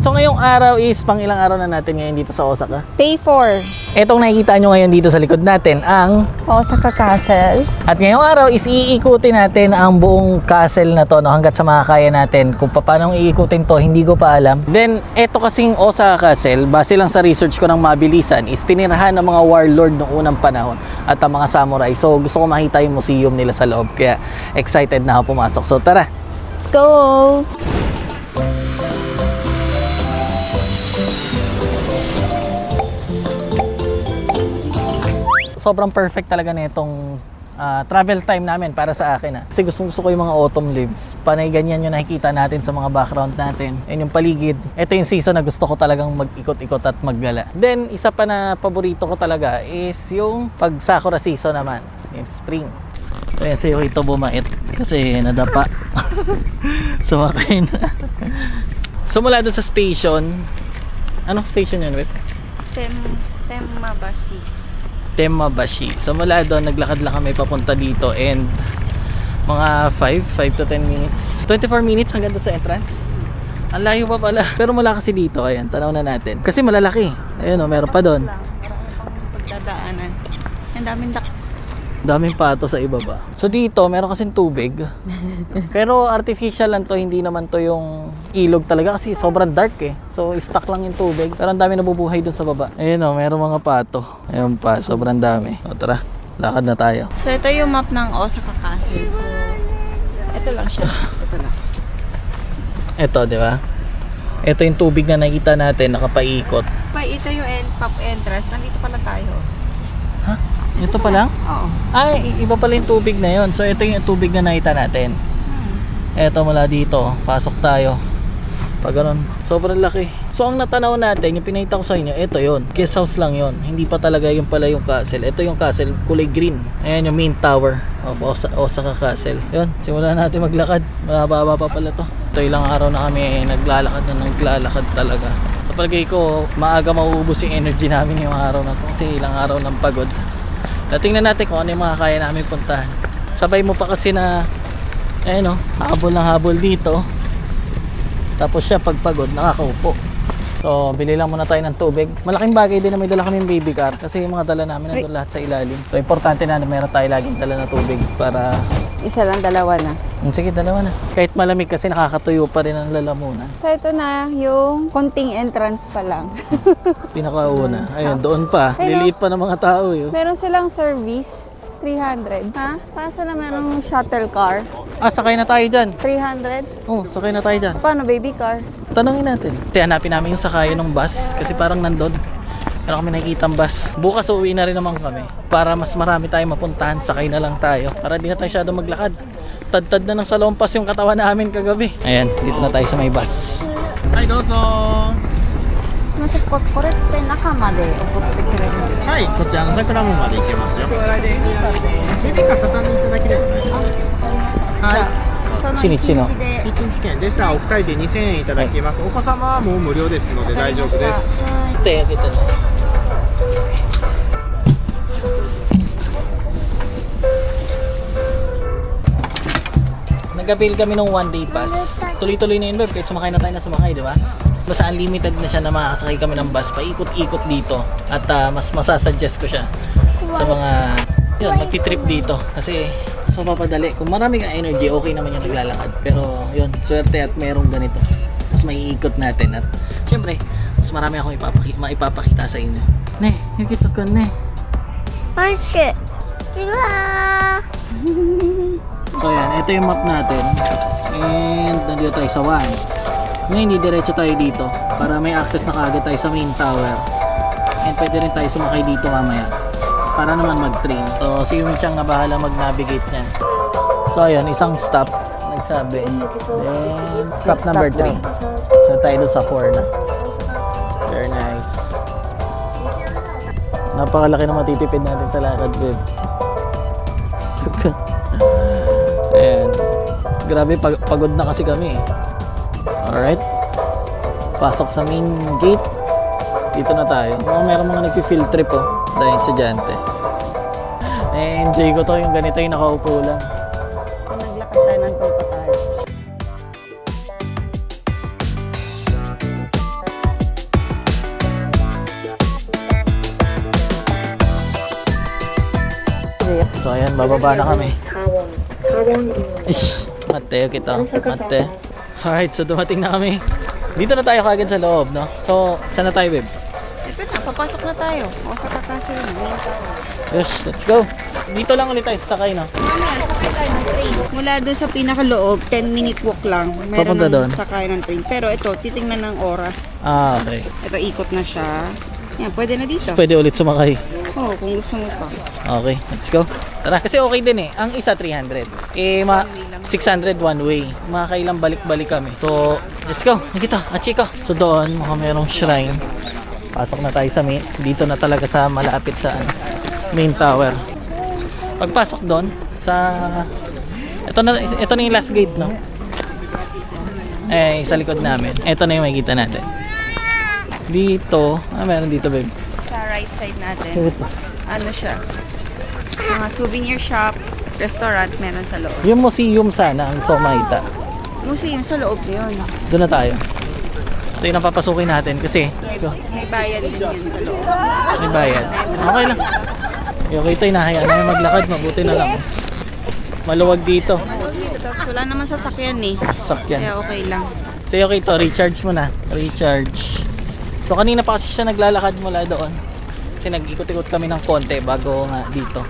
Alright, so ngayong araw is pang ilang araw na natin ngayon dito sa Osaka? Day 4. Etong nakikita nyo ngayon dito sa likod natin ang Osaka Castle. at ngayong araw is iikutin natin ang buong castle na to, no, hanggat sa makakaya natin. Kung paano iikutin to, hindi ko pa alam. Then, eto kasing Osaka Castle, base lang sa research ko ng mabilisan, is tinirahan ng mga warlord noong unang panahon at ang mga samurai. So, gusto ko makita yung museum nila sa loob. Kaya, excited na ako pumasok. So, tara! Let's go! Sobrang perfect talaga nitong travel time namin para sa akin. Kasi gusto ko yung mga autumn leaves. Panay ganyan yung nakikita natin sa mga background natin. And yung paligid. Ito yung season na gusto ko talagang mag-ikot-ikot at maggala. Then, isa pa na paborito ko talaga is yung pag sakura season naman. Yung spring. Kaya sa'yo ito bumait kasi nadapa. Sumakay na. So mula doon sa station. Anong station yun, Wet? Temmabashi. So mula doon, naglakad lang kami papunta dito and mga 5 to 10 minutes. 24 minutes hanggang doon sa entrance. Ang layo pa pala. Pero mula kasi dito, ayan, tanaw na natin. Kasi malalaki. Ayun o, meron pa doon. Pagdadaanan. Ang Daming pato sa ibaba. So dito, meron kasing tubig. Pero artificial lang to, hindi naman to yung ilog talaga kasi sobrang dark eh. So stuck lang yung tubig. Pero ang dami nabubuhay dun sa baba. Ayun o, meron mga pato. Ayun pa, sobrang dami. O tara, lakad na tayo. So, ito yung map ng Osaka Castle. So, ito lang siya. Ito lang. Ito, di ba? Ito yung tubig na nakita natin, nakapaikot. Ito yung pop entrance. Nandito pala tayo. Ha? Ito pa lang? Oo. Ay, iba pala yung tubig na yon. So ito yung tubig na nakita natin. Ito mula dito, pasok tayo. Pag ganun, sobrang laki. So ang natanaw natin, yung pinakita ko sa inyo, ito yon. Guest house lang yon. Hindi pa talaga yung pala yung castle. Ito yung castle, kulay green. Ayan yung main tower of Osaka Castle. Yun, simulan natin maglakad. Mababa pa pala to. Ito ilang araw na kami naglalakad talaga. Sa palagay ko, maaga mauubos yung energy namin yung araw na to. Kasi ilang araw ng pagod. Tingnan natin kung ano yung mga kaya namin puntahan. Sabay mo pa kasi na ayun o, habol ng habol dito. Tapos siya pagpagod, nakakaupo. So, bili lang muna tayo ng tubig. Malaking bagay din na may dala kaming baby car kasi yung mga dala namin nandun lahat sa ilalim. So, importante na meron tayo laging dala na tubig para... Isa lang, dalawa na. Sige, dalawa na. Kahit malamig kasi nakakatuyo pa rin ang lalamunan. So, ito na yung konting entrance pa lang. Pinakauna. Ayun, doon pa. Liliit pa ng mga tao yun. Meron silang service. 300. Ha? Pasa na merong shuttle car. Sakay na tayo dyan. 300. Oh, sakay na tayo dyan. Paano baby car? Tanungin natin. Kasi hanapin namin yung sakayan ng bus kasi parang nandun. Pero kami nakikita ang bus. Bukas uuwi na rin naman kami. Para mas marami tayong mapuntahan, sakay na lang tayo. Para di na tayo masyado maglakad. Tad-tad na ng salompas yung katawan namin kagabi. Ayan, dito na tayo sa may bus. Hi, dozo! すみません、これって中まで送ってくれるんですか？はい、こちらの桜門まで行けますよ。ベビーカー畳んでいただければ大丈夫です。はい。その一日の一日で1日券でしたらお二人で2000円いただきます。お子様はもう無料ですので大丈夫です。 Ate, kita na. Nag-avail kami ng one day pass. Tuloy-tuloy na yun, babe. Kahit sumakay na tayo na sumakay, di ba? Basta unlimited na siya na makakasakay kami ng bus. Paikot-ikot dito. At mas masasuggest ko siya sa mga yun, magti-trip dito. Kasi mas mapapadali. Kung marami kang energy, okay naman yung naglalakad. Pero yun, swerte at merong ganito. Mas maiikot natin. At syempre, mas marami akong maipapakita sa inyo. Ne, nakita ko, ne. So yan, ito yung map natin. And nandito tayo sa 1. Ngayon, hindi diretso tayo dito para may access na kaagad tayo sa main tower. And pwede rin tayo sumakay dito mamaya para naman mag-train. So si Yumi-chan na bahala mag-navigate niyan. So ayun, isang stop nagsabi. Then stop number 3. So tayo doon sa 4 na. Very nice. Napakalaki na matitipid natin sa lakad, babe. Ayan. Grabe, pagod na kasi kami. Alright. Pasok sa main gate. Dito na tayo. Meron mga nagpi-field trip dahil estudyante. Enjoy ko to yung ganito yung nakaupo lang. naglakad tayo ng tulpa tayo. So ayan, bababa na kami. Ish, mate, kita. Mate. Alright, so dumating na kami. Dito na tayo kagad sa loob, no? So, saan na tayo, babe? Ito na, papasok na tayo. Osaka Castle na. Yes, let's go. Dito lang ulit tayo sasakay, no? Mamaya, sakay tayo ng train. Mula doon sa pinakaloob, 10-minute walk lang. Meron Papunta doon? ng sakay ng train. Pero ito, titingnan ng oras. Ah, okay. Ito, ikot na siya. Yan, pwede na dito. So, pwede ulit sumakay. Oo, kung gusto mo pa. Okay, let's go. Tara, kasi okay din eh. Ang isa 300. Eh, 600 one way. Makakailang balik-balik kami. So, let's go. Nakita, Achiko. So doon, mukhang merong shrine. Pasok na tayo sa main. Dito na talaga sa malapit sa main tower. Pagpasok doon, sa... Ito na yung last gate, no? Eh, sa likod namin. Ito na yung makikita natin. Dito, meron dito, babe. Sa right side natin, Ito. ano siya? Mga souvenir shop, restaurant, meron sa loob. Yung museum sana ang gusto ko makita. Museum sa loob yun. Doon na tayo. So yun ang papasukin natin kasi let's go. May bayad din yun sa loob. May bayad. Okay lang. Okay ito, hinahayaan namin maglakad. Mabuti na lang. Maluwag dito. Tapos wala naman sasakyan eh. Sakyan. Kaya okay lang. So okay ito, recharge mo na. Recharge. So kanina pa kasi siya naglalakad mula doon. Kasi nag-ikot-ikot kami ng konti bago nga dito.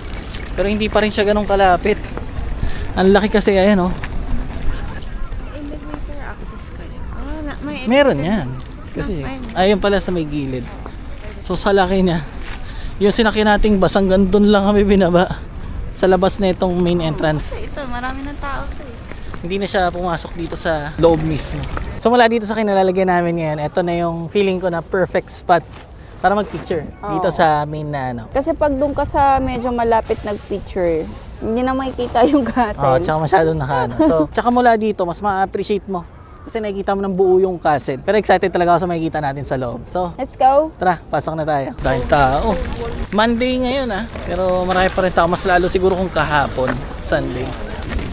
Pero hindi pa rin siya ganun kalapit. Ang laki kasi, ayan oh. Elevator access kayo. May Meron yan. Kasi, ayun pala sa may gilid. So sa laki niya, yung sinakyan nating bus hanggang doon lang kami binaba. Sa labas na itong main entrance. Ito, marami ng tao to eh. Hindi na siya pumasok dito sa loob mismo. So mula dito sa kinalalagyan namin ngayon, ito na yung feeling ko na perfect spot para mag-picture dito sa main na ano. Kasi pag doon ka sa medyo malapit nag-picture, hindi na makikita yung castle. Oh, tsaka masyadong nakano. So, tsaka mula dito, mas ma-appreciate mo. Kasi nakikita mo ng buo yung castle. Pero excited talaga ako sa makikita natin sa loob. So, Let's go! tara, pasok na tayo. Dahil tao. Monday ngayon pero marami pa rin tao. Mas lalo siguro kung kahapon, Sunday.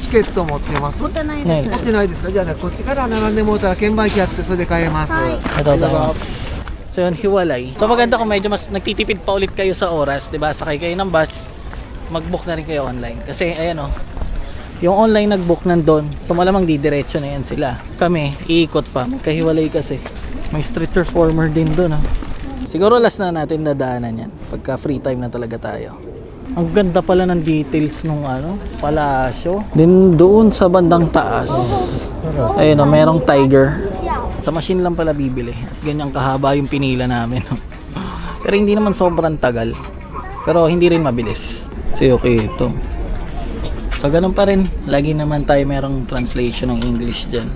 チケット持ってます持っ Punta na Nice. yun. てないですかじゃあねこっちから並んでもらったら券売機あってそれで買えます、Ito tapos. So yun, hiwalay. So maganda kung medyo mas nagtitipid pa ulit kayo sa oras, 'di ba? Sakay kayo ng bus, mag-book na rin kayo online. Kasi ayan yung online nag-book nandun, so malamang didiretso na yan sila. Kami, iikot pa, magkahiwalay kasi. May street performer din doon Siguro last na natin nadaanan yan, pagka free time na talaga tayo. Ang ganda pala ng details nung palasyo. Din doon sa bandang taas. Ayun merong tiger. Sa machine lang pala bibili. At ganyang kahaba yung pinila namin. Pero hindi naman sobrang tagal. Pero hindi rin mabilis. So okay ito. So ganun pa rin. Lagi naman tayo merong translation ng English dyan.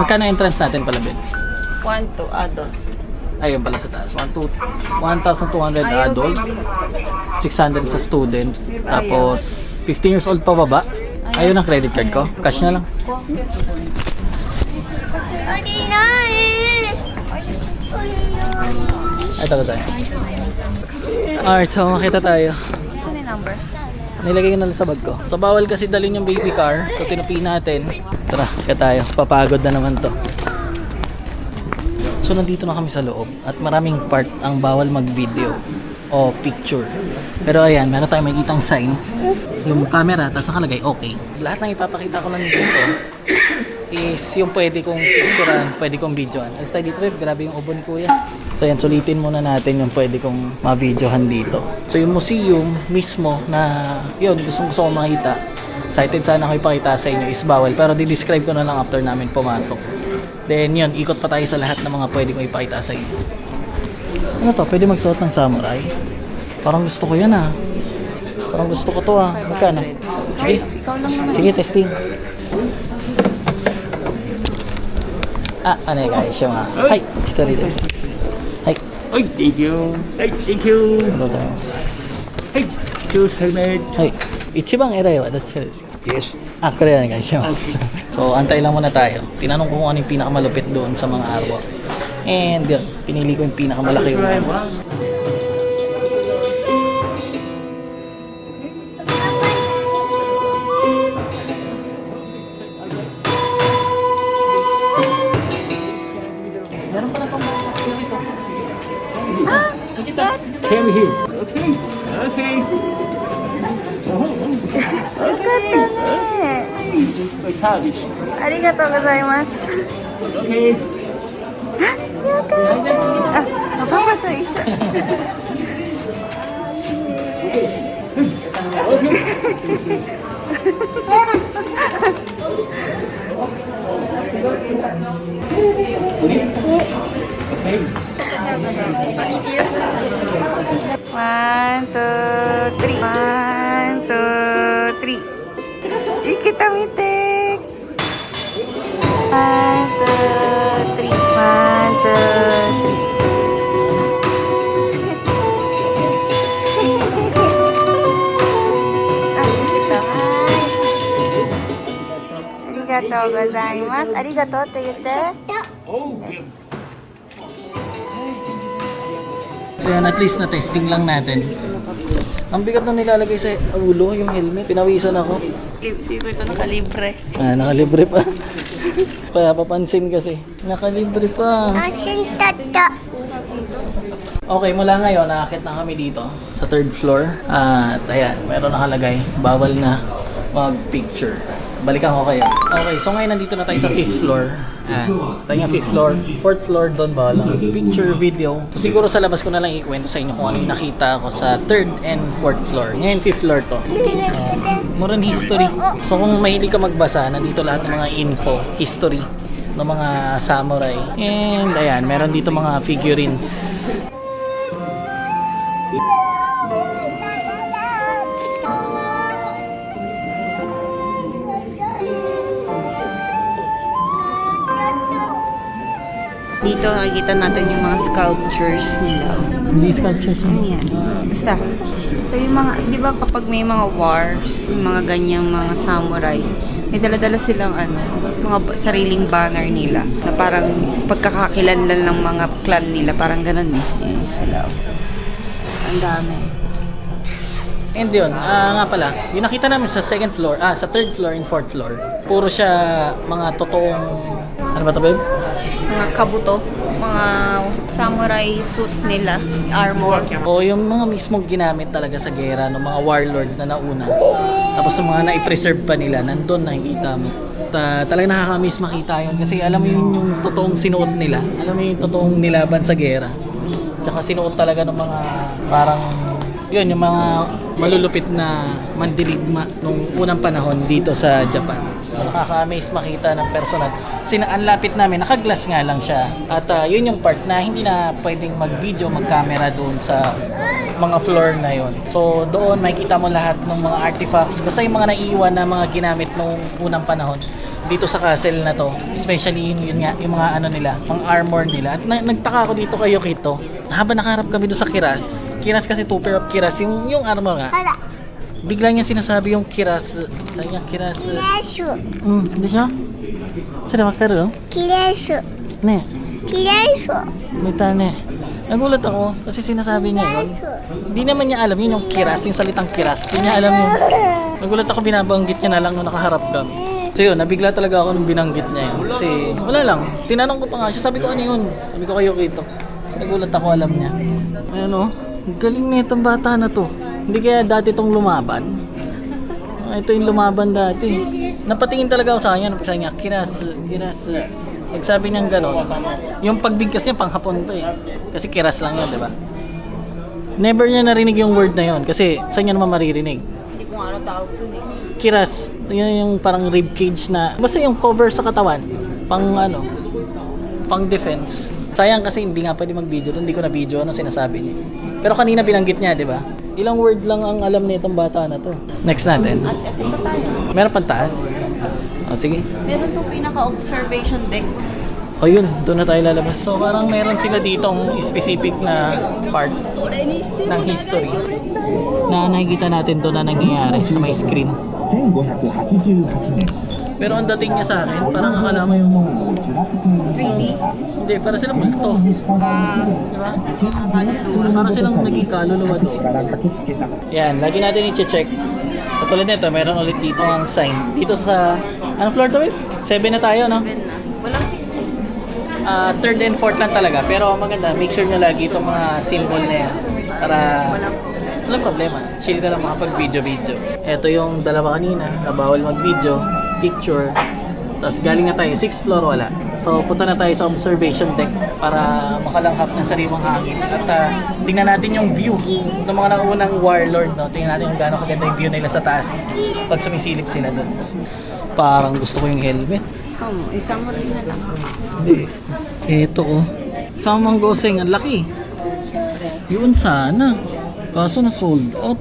Magkano entrance natin pala, Ben? 1 to adult. Ayun pala sa taas. 1,200 adult. 600 sa student. Tapos 15 years old pa baba. Ayun ang credit card ko. Cash na lang. Ito ko tayo. Alright, so makita tayo. Saan yung number? Nilagay ko na lang sa bag ko. So bawal kasi dalhin yung baby car. So tinupi natin. Tara, kaya tayo. Papagod na naman to. So nandito na kami sa loob. At maraming part ang bawal mag-video o picture. Pero ayan, meron tayong makikitang sign. Yung camera, tapos nakalagay okay. Lahat ng ipapakita ko lang dito is yung pwede kong picturean, pwede kong videoan. Alis tayo dito, grabe yung ubon kuya. So yan, sulitin muna natin yung pwede kong ma-videohan dito. So yung museum mismo na yun, gusto ko makita. Excited sana ako ipakita sa inyo is bawal. Pero di-describe ko na lang after namin pumasok. Then yun, ikot pa tayo sa lahat ng mga pwede kong ipakita sa inyo. Ano to? Pwede magsuot ng samurai? Parang gusto ko yan Parang gusto ko to Magkano? Sige. Ikaw lang naman. Sige, testing. Guys, yung Hi! Hitori desu. Hi! Hey, thank you. Hey, thank you. Hey, choose helmet. Hi! Ichiban erai wa dachi desu ka? Yes. Kore onegaishimasu. So, antay lang muna tayo. Tinanong ko kung ano yung pinakamalupit doon sa mga artwork. And yun, pinili ko yung pinakamalaki yung meron pala pang ito. Nakita? Came here. Okay. Okay. with service. ありがとうございます。 Okay. よかった。あ、パパと一緒。 One, two, three. One, two, three. Kita mitik. One, two, three. One, two, three. Arigatou gozaimasu. Arigatou って言って。 Oh, yeah. So yan, at least na testing lang natin. Ang bigat na nilalagay sa ulo, yung helmet. Pinawisan ako. Siguro ito nakalibre. Ah, nakalibre pa. Kaya papansin kasi. Nakalibre pa. Okay, mula ngayon, nakakit na kami dito sa 3rd floor. At ayan, meron nakalagay. Bawal na mag-picture. Balikan ko kayo. Okay, so ngayon nandito na tayo sa 5th floor. Tayo nga 5th floor. 4th floor doon ba lang. Picture, video. So, siguro sa labas ko na lang ikwento sa inyo kung ano yung nakita ko sa 3rd and 4th floor. Ngayon 5th floor to. More on history. So kung mahilig ka magbasa, nandito lahat ng mga info, history ng mga samurai. And ayan, meron dito mga figurines. Dito nakikita natin yung mga sculptures nila. Hindi sculptures Ano yun. yan? Basta. So yung mga, di ba kapag may mga wars, yung mga ganyang mga samurai, may dala-dala silang mga sariling banner nila na parang pagkakakilanlan ng mga clan nila, parang ganun eh. Yan sila. Ang dami. And yun, nga pala, yung nakita namin sa 2nd floor, sa 3rd floor and 4th floor, puro siya mga totoong, ano ba ito, babe? Mga kabuto, mga samurai suit nila, armor. O yung mga mismong ginamit talaga sa gera ng mga warlord na nauna. Tapos yung mga na-preserve pa nila, nandun nakikita mo. Talagang nakakamiss makita yun kasi alam mo yun yung totoong sinuot nila. Alam mo yung totoong nilaban sa gera. Tsaka sinuot talaga ng mga parang yun, yung mga malulupit na mandiligma nung unang panahon dito sa Japan. So, nakaka-amaze makita ng personal. Kasi ang lapit namin, naka-glass nga lang siya. At yun yung part na hindi na pwedeng mag-video, mag-camera doon sa mga floor na yun. So doon makikita mo lahat ng mga artifacts. Basta yung mga naiiwan na mga ginamit nung unang panahon dito sa castle na to. Especially yun nga, yung mga nila, mga armor nila. At nagtaka ako dito kay Yukito. Habang nakaharap kami doon sa Kiras. Kiras kasi two pair of Kiras. Yung armor nga. Bigla niya sinasabi yung Kiras. Sabi niya, Kiras. Hindi siya? Saan makaro? Kiresu. Ne. Kiresu. Mita ne. Nagulat ako kasi sinasabi niya yun. Hindi naman niya alam yun yung Kiras, yung salitang Kiras. Hindi niya alam yun. Nagulat ako, binabanggit niya na lang nung nakaharap kami. So yun, nabigla talaga ako nung binanggit niya yun. Kasi wala lang, tinanong ko pa nga siya, sabi ko ano yun? Sabi ko kayo Kito. Nagulat ako, alam niya. Ayan o, galing na itong bata na to. Hindi kaya dati itong lumaban. Ito yung lumaban dati. Napatingin talaga ako sa kanya, sabi niya, Kiras, Kiras. Nagsabi niyang gano'n. Yung pagbigkas niya, panghapon pa eh. Kasi Kiras lang yun, di ba? Never niya narinig yung word na yun. Kasi saan niya naman maririnig? Hindi ko ano tawag dun eh. Kiras, yun yung parang rib cage na, basta yung cover sa katawan, pang defense. Sayang kasi hindi nga pwede mag-video, hindi ko na video ano sinasabi niya. Pero kanina binanggit niya, di ba? Ilang word lang ang alam nitong bata na to. Next natin. At ito pa tayo. Meron pang taas? O sige. Meron itong pinaka-observation deck. O yun, doon na tayo lalabas. So parang meron sila ditong specific na part ng history na nakikita natin doon na nangyayari sa may screen. Pero ang dating niya sa akin, parang akala mo yung 3D. hindi, para silang multo. Diba? Para silang naging kaluluwa doon. Yan, lagi natin i-check. Katulad nito, meron ulit dito ang sign. Dito sa, anong floor to, babe? 7 na tayo, no? Walang 6. 3rd and 4th lang talaga. Pero maganda, make sure nyo lagi itong mga symbol na yan. Para walang problema. Chill ka lang makapag-video-video. Ito yung dalawa kanina, na bawal mag-video. picture. Tapos galing na tayo, 6th floor wala. So punta na tayo sa observation deck para makalanghap ng sariwang hangin. At tingnan natin yung view ng mga naunang warlord. No? Tingnan natin kung gaano kaganda yung view nila sa taas pag sumisilip sila doon. Parang gusto ko yung helmet. Isang mo rin na lang. Hindi. Eto oh. Samang goseng, ang laki. Yun sana. Kaso na sold out.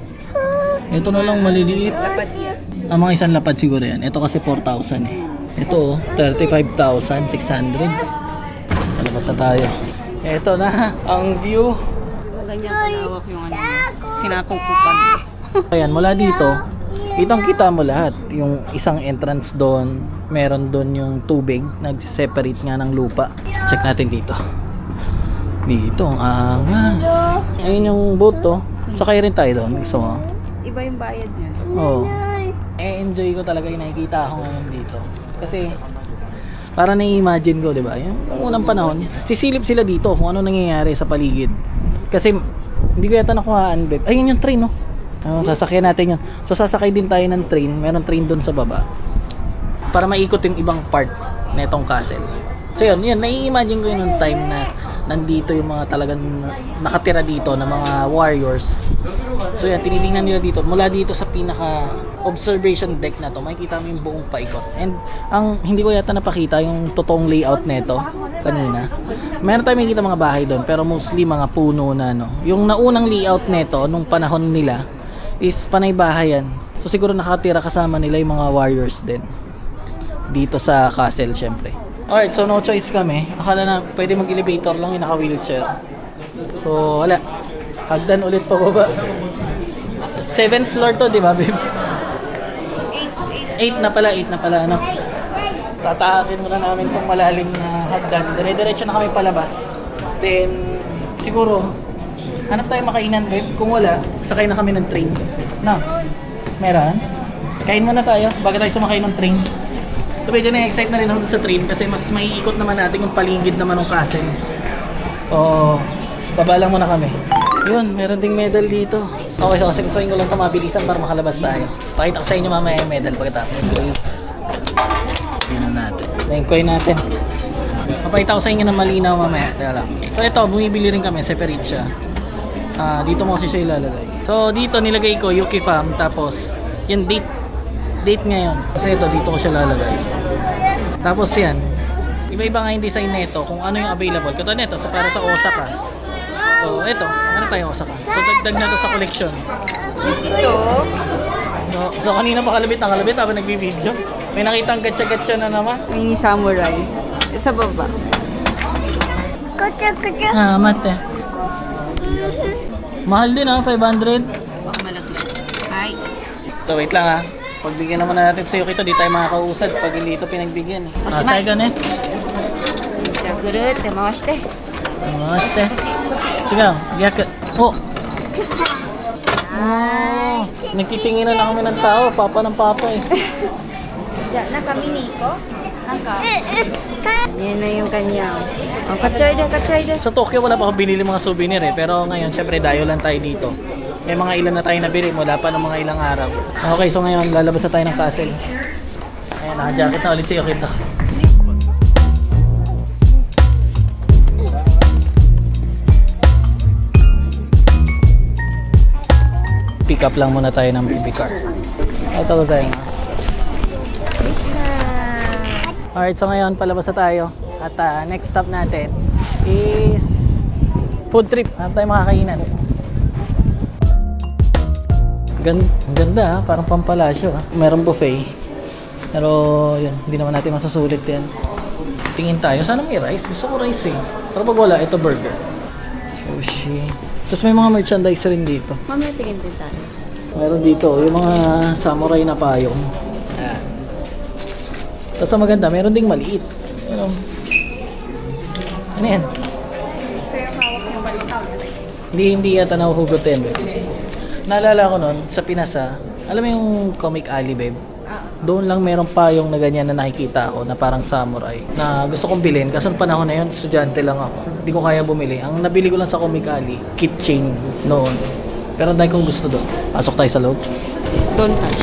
Ito na lang maliliit. Dapat yan. Mga isang lapad siguro yan. Ito kasi 4,000 eh. Ito oh, 35,600. Palabas na tayo. Ito na, ang view. Ganyan kalawak yung ano. Sinakungkupan. Ayan, mula dito, kitang-kita mo lahat. Yung isang entrance doon, meron doon yung tubig, nag-separate nga ng lupa. Check natin dito. Dito, ang angas. Ayun yung boat to. Sakay rin tayo doon. Gusto mo? Iba yung bayad niya. Oo. Enjoy ko talaga yung nakikita ako ngayon dito. Kasi, para na-imagine ko, di ba? Yung unang panahon, sisilip sila dito kung ano nangyayari sa paligid. Kasi, hindi ko yata nakuhaan, babe. Ayun yung train, no? Sasakyan natin yun. So, sasakay din tayo ng train. Meron train doon sa baba. Para maikot yung ibang part na itong castle. So, yun. Nai-imagine ko yun nung time na nandito yung mga talagang nakatira dito na mga warriors. So yan, tinitingnan nila dito. Mula dito sa pinaka observation deck na to, makikita mo yung buong paikot. And ang hindi ko yata napakita yung totoong layout nito kanina. Meron tayong makikita mga bahay doon, pero mostly mga puno na, no. Yung naunang layout nito nung panahon nila is panay bahay yan. So siguro nakatira kasama nila yung mga warriors din dito sa castle, syempre. Alright, so no choice kami. Akala na pwede mag-elevator lang yung naka-wheelchair. So wala. Hagdan ulit pa baba. 7th floor to, di ba, babe? 8 na pala, ano. Tataakin muna namin tong malalim na hagdan. Dire-diretso na kami palabas. Then, siguro, hanap tayo makainan, babe. Kung wala, sakay na kami ng train. No? Meron? Kain muna tayo bago tayo sumakay ng train. So, medyo na-excite na rin ako sa train kasi mas maiikot naman natin yung paligid naman ng castle. So, baba lang muna kami. Yun, meron ding medal dito. Okay, so kasi gustuin ko lang ito mabilisan para makalabas tayo. Pakita ko sa inyo mamaya yung medal pagkatapos. Yan na natin. Lengkoy natin. Papakita ko sa inyo ng malinaw mamaya. Teka lang. So ito, bumibili rin kami, separate siya. Dito mo kasi siya ilalagay. So dito nilagay ko Yuki Farm, tapos yung date ngayon. Kasi ito, dito ko siya lalagay. Tapos yan, iba-iba nga yung design nito kung ano yung available. Ito nito, para sa Osaka. So ito, ano tayo Osaka. So dagdag na to sa collection. Ito. So kanina pa kalabit habang nagbibideo. May nakitang gatsa-gatsa na naman. Mini samurai. Sa baba. Kucha. Mate. Mahal din 500. Malaki. Hi. So wait lang ha. Pagbigyan naman natin sa Yuki ito, di tayo makakausad pag hindi ito pinagbigyan. Second eh. Jagurut, temawashite. Namaste. Sige, giyak. Oh. Oh. Nagtitinginan na kami ng tao, papa ng papa eh. Diyan na kami, Nico. Naka. Yan na yung kanya. Oh, katsoy de. Sa Tokyo wala pa akong binili mga souvenir eh, pero ngayon syempre dayo lang tayo dito. May mga ilan na tayo nabili mula pa ng mga ilang araw. Okay, so ngayon lalabas na tayo ng castle. Ayan, naka-jacket na ulit si Yuki ito. Pick up lang muna tayo ng baby car. Ito ko sa'yo. Alright, so ngayon palabas na tayo. At next stop natin is food trip. Hanap tayo makakainan. Ganda ha, parang pampalasyo ha. Merong buffet. Pero yun, hindi naman natin masusulit yan. Tingin tayo, sana may rice. Gusto ko rice eh. Pero pag wala, ito burger. Sushi. Tapos may mga merchandise rin dito. Mamaya tingin din tayo. Meron dito, yung mga samurai na payong. Ayan. Tapos ang maganda, meron ding maliit. Ano yan? Hindi yata nahuhugutin. Naalala ko nun, sa Pinasa, alam mo yung Comic Alley, babe? Doon lang merong payong na ganyan na nakikita ako na parang samurai na gusto kong bilhin kasi panahon na yun, estudyante lang ako. Hindi ko kaya bumili. Ang nabili ko lang sa Comic Alley, keychain noon. Pero dahil kong gusto doon. Pasok tayo sa loob. Don't touch.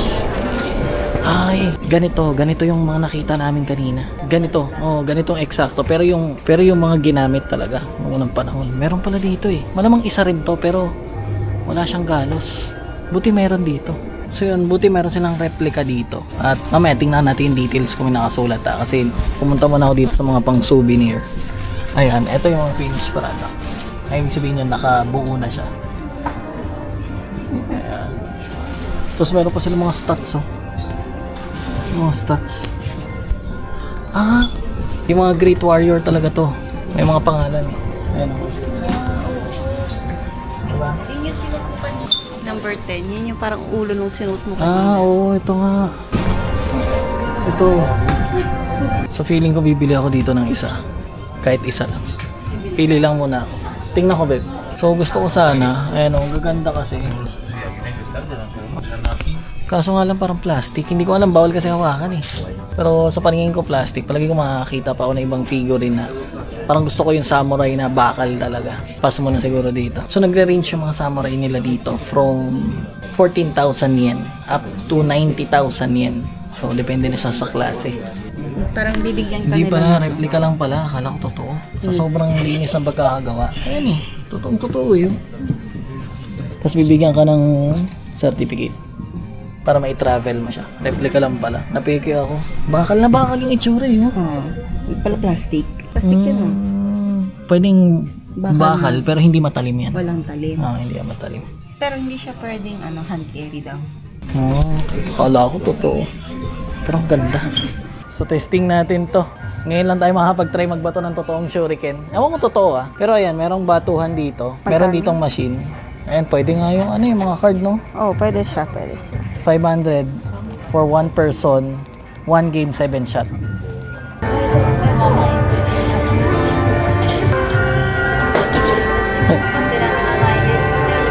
Ay, ganito yung mga nakita namin kanina. Ganito, ganitong eksakto. Pero yung mga ginamit talaga noong unang panahon. Meron pala dito eh. Malamang isa rin to pero wala siyang galos. Buti meron dito. So yun, buti meron silang replica dito. At mamaya tingnan natin yung details kung may nakasulat kasi pumunta muna ako dito sa mga pang souvenir. Ayan, ito yung mga finished product. Ay, ibig sabihin yun, nakabuo na siya. Ayan. Tapos meron pa silang mga stats mga stats. Yung mga Great Warrior talaga to. May mga pangalan. Ayan o. Diba? Yun yung sinuot mo pa number 10. Yun yung parang ulo nung sinuot mo kanina. Oo, ito nga. Ito. So feeling ko bibili ako dito ng isa. Kahit isa lang. Pili lang muna ako. Tingnan ko, babe. So gusto ko sana, ayan o, gaganda kasi. Kaso nga lang parang plastic. Hindi ko alam, bawal kasi hawakan eh. Pero sa paningin ko plastic, palagi ko makakita pa ako ng ibang figurine na parang gusto ko yung samurai na bakal talaga. Paso mo na siguro dito. So nagre-range yung mga samurai nila dito from 14,000 yen up to 90,000 yen. So depende na siya sa klase. Parang bibigyan ka Hindi nila. pala, replica lang pala. Akala ko totoo. Sa sobrang linis ng pagkakagawa. Ayan eh, totoo yun. Tapos bibigyan ka ng certificate para mai-travel mo siya. Replica lang pala. Napeke ako. Bakal na bakal yung itsura eh. Oh. Yung pala plastic. Plastic yun oh. Pwedeng Bakal bakal pero hindi matalim yan. Walang talim. Hindi yan matalim. Pero hindi siya pwedeng hand carry daw. Akala ko totoo. Pero ang ganda. So testing natin to. Ngayon lang tayo makapag-try magbato ng totoong shuriken. Ewan ko totoo Pero ayan, merong batuhan dito. Meron ditong machine. Ayan, pwede nga yung yung mga card, no? Oh, pwede siya. 500 for one person, 1 game, 7 shot.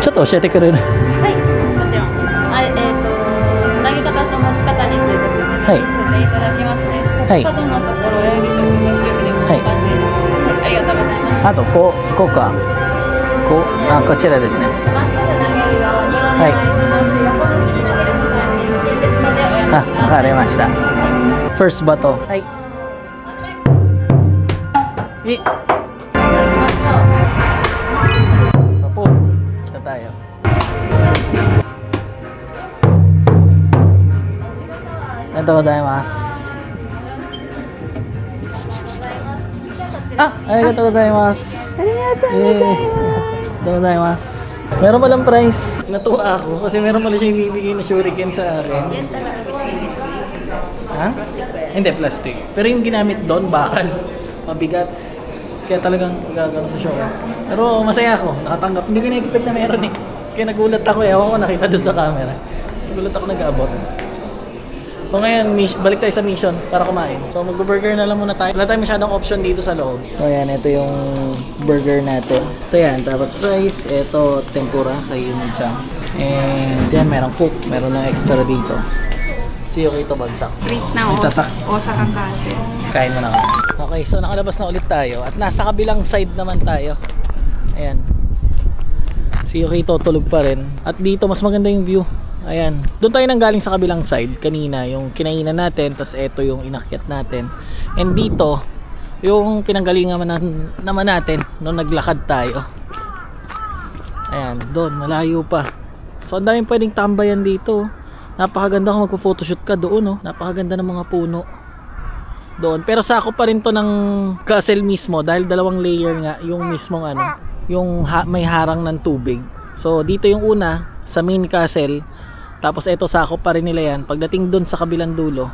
ちょっと教えてくれる？はい、もちろん。投げ方と持ち方について説明させていただきますね。はい角のところ親指と人差し指でこんな感じで、ありがとうございます。あとこうか。こちらですね。まっすぐ投げるようにお願いします。横向きに投げると大変危険ですのでおやめください。わかりました。First バト。はい。さpo, kita tayo. Arigatou gozaimasu. ありがとうございます。ありがとうございます。Meron palang price. Natuwa ako kasi meron pala siya ibibigay na shuriken sa akin. Yan talaga biscuit. Ha? Hindi, plastic. Pero yung ginamit doon, bakal. Mabigat. Kaya talagang gagawin ko siya. Pero masaya ako. Nakatanggap. Hindi ko na-expect na meron eh. Kaya nagulat ako. Ewan ko nakita doon sa camera. Nagulat ako nag-abot. So ngayon, balik tayo sa mission para kumain. So mag-burger na lang muna tayo. Wala tayong masyadong option dito sa loob. So ayan, ito yung burger natin. Ito yan, tapos fries. Ito, tempura kay Yumi-chan. And yan, merong cook. Meron ng extra dito. See you ito bagsak. Treat na Osaka kasi. Kain mo na kami. Okay, so nakalabas na ulit tayo. At nasa kabilang side naman tayo. Ayan. Si Yukito tulog pa rin. At dito mas maganda yung view. Ayan. Doon tayo nang galing sa kabilang side kanina. Yung kinainan natin. Tapos eto yung inakyat natin. And dito, yung pinanggalingan naman natin nung naglakad tayo. Ayan. Doon, malayo pa. So ang daming pwedeng tambayan dito. Napakaganda kung magpo-photoshoot ka doon. Napakaganda ng mga puno. Doon. Pero sakop pa rin to ng castle mismo. Dahil dalawang layer nga yung mismong yung may harang ng tubig. So dito yung una sa main castle. Tapos ito sakop pa rin nila yan. Pagdating doon sa kabilang dulo,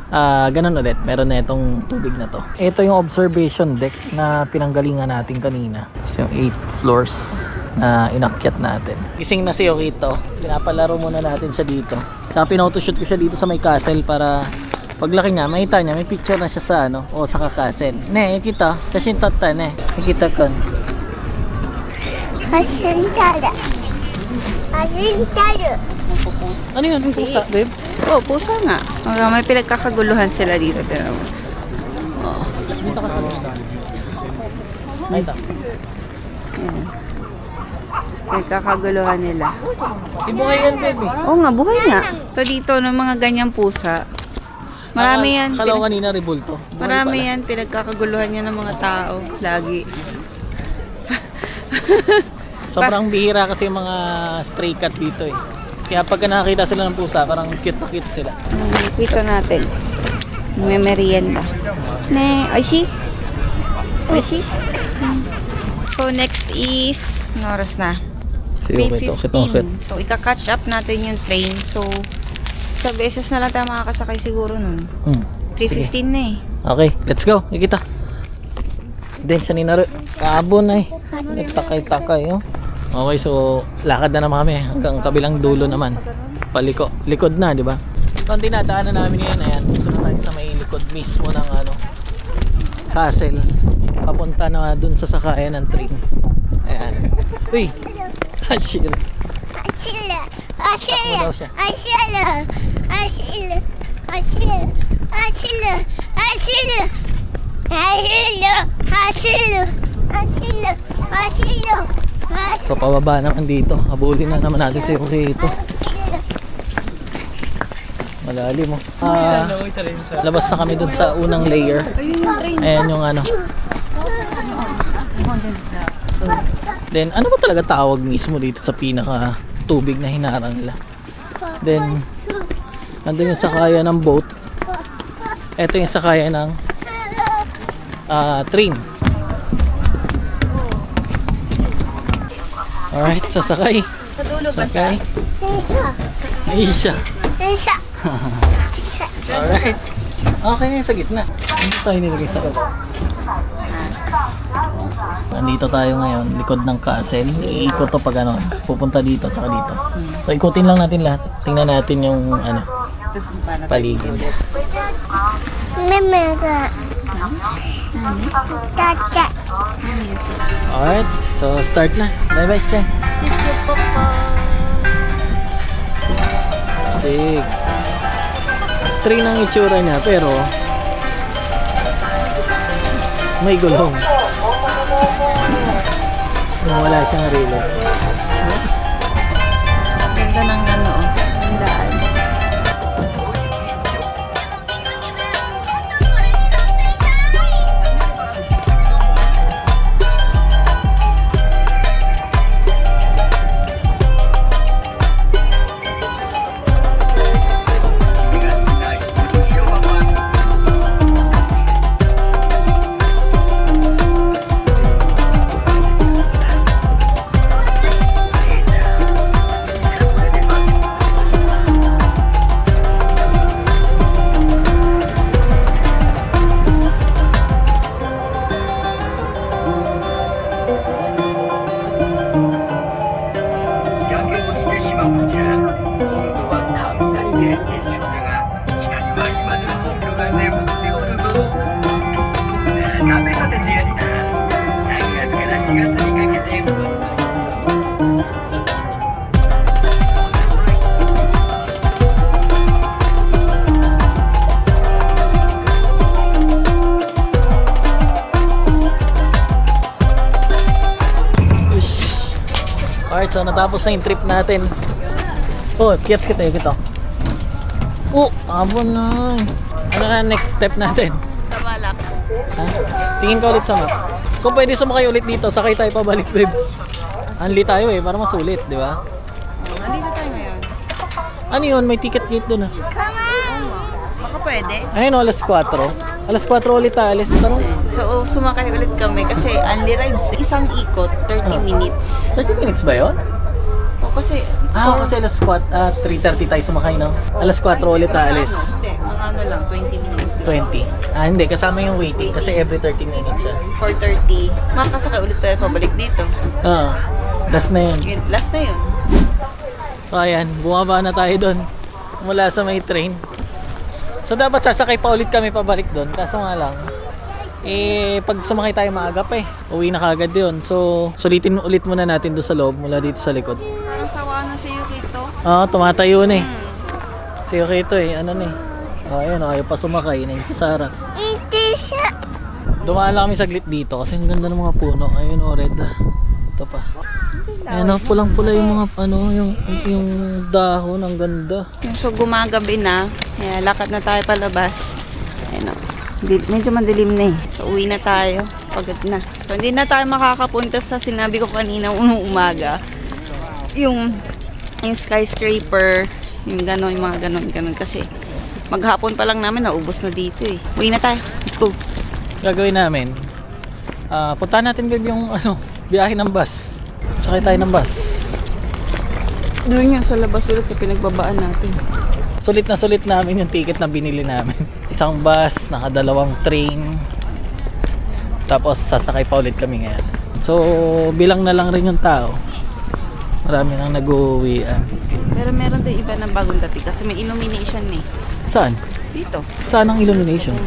ganun ulit. Meron na itong tubig na to. Ito yung observation deck na pinanggalingan natin kanina. So yung 8 floors na inakyat natin. Gising na si Yukito. Pinapalaro muna natin siya dito. Saka pinotoshoot ko siya dito sa may castle para paglaki niya, makita niya, may picture na siya sa Osaka Castle. Ne, kita. Sashin tatta ne. Kita kon. Hasintaru. Ano yun? Yung pusa, babe? Oh, pusa nga. May pinagkakaguluhan sila dito. Tignan mo. Dito ka sa Ay, ito. Ayan. Pinagkakaguluhan nila. Ibuhay yan, babe. Oo nga, buhay nga. So dito, ng mga ganyang pusa, Marami yan. Kala ko kanina rebulto. Buhay Marami pala. yan. Pinagkakaguluhan niya ng mga tao. Lagi. Sobrang bihira kasi yung mga stray cat dito eh. Kaya pagka nakakita sila ng pusa, parang cute na cute sila. Pito natin. May merienda. Ne, oishi? Oishi? So next is, ano oras na? 3:15. So ika-catch up natin yung train. So sa beses na lang tayo makakasakay siguro nun. 3:15 na eh. Okay, let's go. Ikita. Then siya ni Naru. Kaabon na eh. Nagtakay-takay oh. Okay, so lakad na naman kami hanggang kabilang dulo naman. Paliko. Likod na, di ba? Ito ang dinadaanan namin ngayon. Ayan, dito na tayo sa may likod mismo ng castle. Papunta na dun sa sakayan ng train. Ayan. Uy! Hashir. Asila. Takbo daw siya. Asila. Asila. Asila. Asila. Asila. Asila. Asila. Asila. Asila. So pababa naman dito. Habulin na naman natin si Rito. Malalim mo. Labas na kami dun sa unang layer. Ayan yung ano. Then ano ba talaga tawag mismo dito sa pinaka tubig na hinarang nila? Then nandun yung sakaya ng boat. Ito yung sakaya ng train. Alright, sasakay. Sa dulo ba siya? Sakay. Aisha. Isa. Alright. Okay na yung sa gitna. Ano tayo nilagay sa baba? Nandito tayo ngayon, likod ng castle. Iikot to pag ano, pupunta dito at saka dito. So ikutin lang natin lahat. Tingnan natin yung ano, Tapos paano? paligid. Mimega. Tata. Alright, so start na. Bye bye, Stan. Sisyo po po. Sig. Train ang itsura niya, pero may gulong. Wala siyang relays. Ganda ng ano, ang daan. Alright, so natapos na yung trip natin. Oh, kits kita yun ito. Oh, abon na. Ano na next step natin? Sa balak. Ha? Tingin ka ulit sa map. Kung pwede sumakay ulit dito, sakay tayo pabalik, babe. Anli tayo eh, para masulit, di ba? Nandito tayo ngayon. Ano yun? May ticket gate dun ah. Baka pwede. Ayun, alas 4. Alas 4 ulit tayo, alas. Parang So, sumakay ulit kami kasi only rides. Isang ikot, 30 minutes. 30 minutes ba yun? O kasi, Kasi alas 3:30 tayo sumakay, no? Alas 4 ulit tayo, alas. Hindi, mga ano lang, 20 minutes lang. 20. Hindi, kasama yung waiting kasi every 30 minutes siya. 4:30. Makasakay ulit tayo pabalik dito. Last na yun. Yun, last na yun. So ayan, bumaba na tayo doon mula sa may train. So dapat sasakay pa ulit kami pabalik doon. Kaso nga lang, pag sumakay tayo maaga pa uwi na kagad yun. So sulitin ulit muna natin doon sa loob mula dito sa likod. Parang sawa na si Yukito. Tumatayo na Si Yukito ano na ayun, ayaw pa sumakay na yung Sara. Hindi siya. Dumaan lang kami saglit dito kasi ang ganda ng mga puno. Ayun red. Ito pa. Ayan, pulang-pula yung mga yung dahon, ang ganda. So gumagabi na, kaya lakad na tayo palabas. Ayan o. Medyo madilim na eh. So uwi na tayo. Pagod na. So hindi na tayo makakapunta sa sinabi ko kanina unang umaga. Yung skyscraper, yung ganon, yung mga ganon. Kasi maghapon pa lang namin, naubos na dito eh. Uwi na tayo. Let's go. Gagawin namin, puntahan natin yung biyahe ng bus. Sakay tayo ng bus. Doon yung sa labas ulit sa pinagbabaan natin. Sulit na sulit namin yung ticket na binili namin. Isang bus, nakadalawang train. Tapos sasakay pa ulit kami ngayon. So bilang na lang rin yung tao. Marami nang nag-uwian. Pero meron din iba ng bagong dati kasi may illumination eh. Saan? Dito. Saan ang illumination?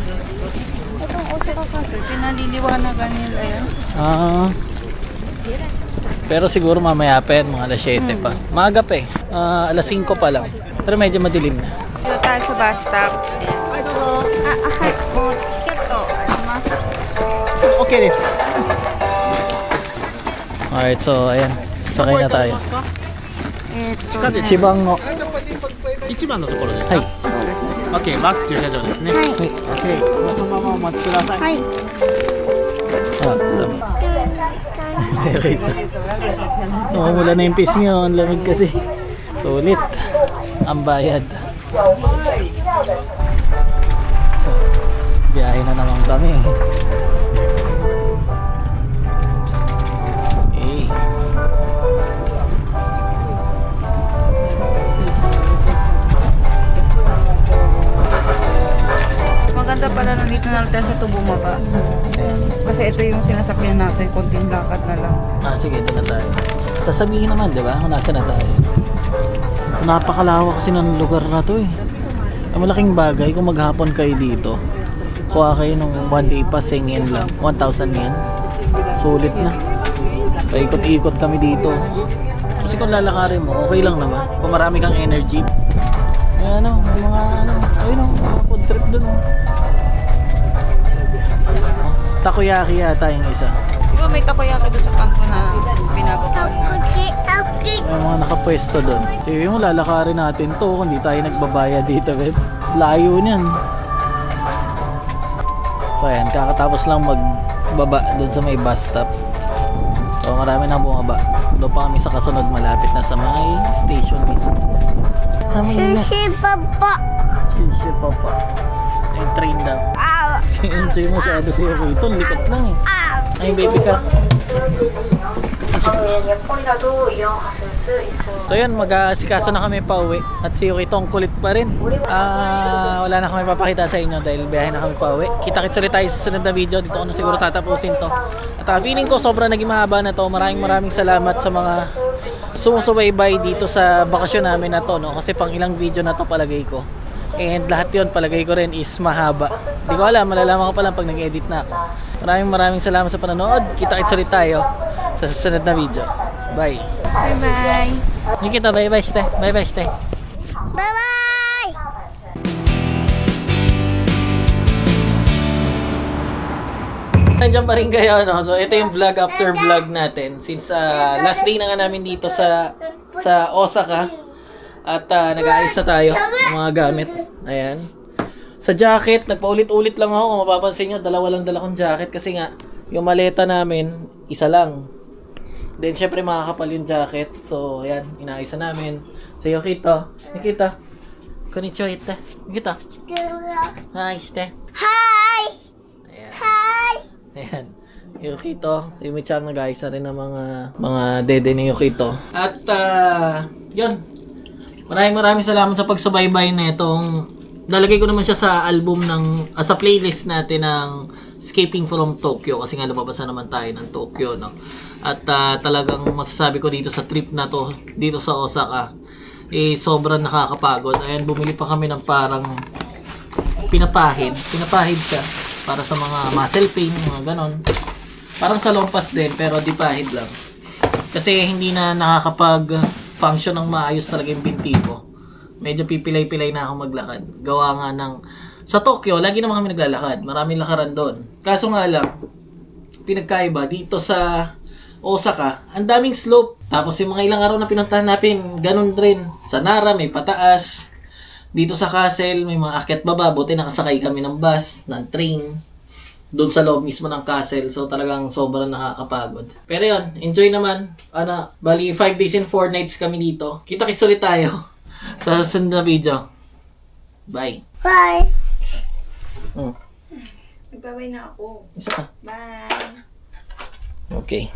Itong Osaka kasi, pinaliliwanagan nila yan. Pero siguro mamaya pa yan, mga alas 7 pa. Maaga pa eh. Alas 5 pa lang. Pero medyo madilim na. Dito tayo sa bus stop. Okay, this. Alright, so ayan. Sakay na tayo. Chibango. 1番のところですはい。か。OK、バス駐車場ですね。はい。 OK、そのままお待ちください。 Lamig. Wait. Mula na yung piece nyo. Ang lamig kasi. Sulit. Ang bayad. So, biyahe na naman kami. Okay. Maganda pala nandito na tayo sa Tubumaba. Ayan. Kasi ito yung sinasakyan natin, konting lakad na lang. Sige, doon na tayo. Sasabihin naman, di ba? Kung nasa na tayo. Napakalawak kasi ng lugar na to eh. Ang malaking bagay kung maghapon kayo dito. Kuha kayo ng 1 day pass, yen lang. 1,000 yen. Sulit na. Paikot-ikot kami dito. Kasi kung lalakarin mo, okay lang naman. Kung marami kang energy. May mga ayun mga food trip dun. Takoyaki yata yung isa. Di ba may takoyaki doon sa kanto na binababaan natin? May mga nakapwesto doon. Sige mo, lalakarin natin to kung di tayo nagbabayad dito, babe. Layo niyan. So ayan, kakatapos lang magbaba doon sa may bus stop. So marami nang bumaba. Doon pa kami sa kasunod, malapit na sa may station mismo. Sa may Sisi Papa. Sisi Papa. Yung train daw. Enjoy mo sa siya ito, likot lang eh. Ay, baby ka. So yun, mag-aasikaso na kami pa uwi. At si Yukito ang kulit pa rin. Wala na kami papakita sa inyo dahil biyahe na kami pa uwi. Kita-kits ulit tayo sa sunod na video. Dito ko na siguro tatapusin to. At feeling ko sobrang naging mahaba na to. Maraming salamat sa mga sumusubaybay dito sa bakasyon namin na to, no? Kasi pang ilang video na to palagay ko. And lahat yun palagay ko rin is mahaba. Hindi ko alam, malalaman ko pa lang pag nag-edit na ako. Maraming salamat sa panonood. Kita-kits ulit tayo sa susunod na video. Bye. Bye-bye! Nikita, bye-bye, ste. Bye-bye, ste. Bye-bye. Nandiyan pa rin kayo, no? So, ito yung vlog after vlog natin. Since last day na nga namin dito sa Osaka. At nag-aayos na tayo ng mga gamit. Ayan. Sa jacket, nagpaulit-ulit lang ako. Kung mapapansin nyo, dalawa lang dala kong jacket. Kasi nga, yung maleta namin, isa lang. Then, syempre, makakapal yung jacket. So, ayan, inaayos na namin. So, Yukito. Nikita. Konnichiwa, ite. Nikita. Hi, ite. Hi. Ayan. Hi. Ayan. Yukito. Si Michan nag-ayos na rin ng mga dede ni Yukito. At, yun. Maraming salamat sa pagsubaybay na itong nalagay ko naman siya sa album sa playlist natin ng Escaping from Tokyo kasi nga lumabas na naman tayo ng Tokyo, no? At talagang masasabi ko dito sa trip na to dito sa Osaka sobrang nakakapagod. Ayan, bumili pa kami ng parang pinapahid siya para sa mga muscle pain, mga ganon. Parang sa lompas din pero di pahid lang kasi hindi na nakakapag-function ng maayos talaga yung binti ko. Medyo pipilay-pilay na ako maglakad. Gawa nga sa Tokyo, lagi naman kami naglalakad. Maraming lakaran doon. Kaso nga lang, pinagkaiba dito sa Osaka, ang daming slope. Tapos yung mga ilang araw na pinuntahan natin, ganun rin. Sa Nara, may pataas. Dito sa Castle, may mga akyat baba. Buti nakasakay kami ng bus, ng train. Doon sa loob mismo ng Castle. So talagang sobrang nakakapagod. Pero yun, enjoy naman. Bali 5 days and 4 nights kami dito. Kita-kits ulit tayo sa susunod na video. Bye. Bye. Nagbabay na ako. Isa ka. Bye. Okay.